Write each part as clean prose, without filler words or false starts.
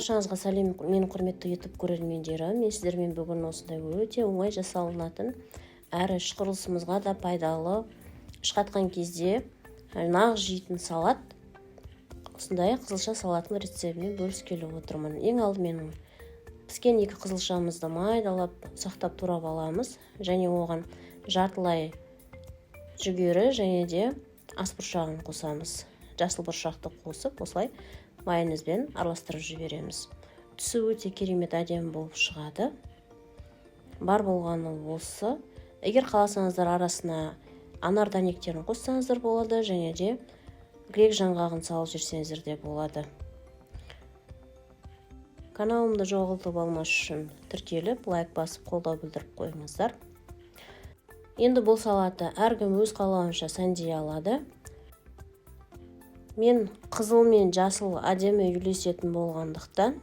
Баршаңызға сәлем, мен құрметті YouTube көрермендері. Мен сіздермен бүгін осындай өте оңай жасалынатын әрі іш құрылысымызға да пайдалы, іш қатқан кезде нағыз жейтін салат, осындай қызылша салатының рецептімен бөліскелі отырмын. Ең алдымен піскен екі қызылшамызды майдалап, сақтап турап аламыз, және оған жартылай жүгері және де ас бұршағын қосамыз. Жасыл бұршақты қосып, осылай майонезбен араластырып жібереміз. Түсі өте керемет әдемі болып шығады. Бар болғаны осы. Егер қаласаңыздар, арасына анар дәнектерін қоссаңыздар болады, және де грек жаңғағын салып жіберсеңіздер де болады. Каналымды жоғалтып алмас үшін тіркеліп, лайк басып, қолдау білдіріп қойыңыздар. Енді бұл салатты әркім өз қалауынша сәндей алады. Мен қызыл мен жасыл әдемі үйлесетін болғандықтан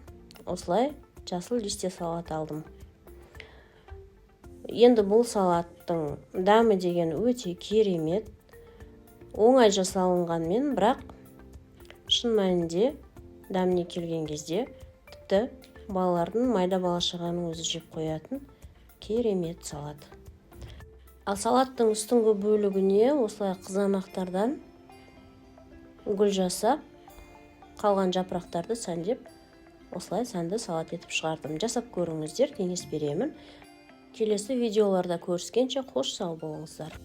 осылай жасыл листья салат алдым. Енді бұл салаттың дәмі деген өте керемет, оңай жасалынғанмен, бірақ шын мәнінде дәміне келген кезде тіпті балалардың, майда бала-шағаның өзі жеп қоятын керемет салат. Ал салаттың үстіңгі бөлігіне осылай қызанақтардан гүл жасап, қалған жапырақтарды сәндеп, осылай сәнді салат етіп шығардым. Жасап көріңіздер, кеңес беремін. Келесі видеоларда көріскенше қош сау болыңыздар.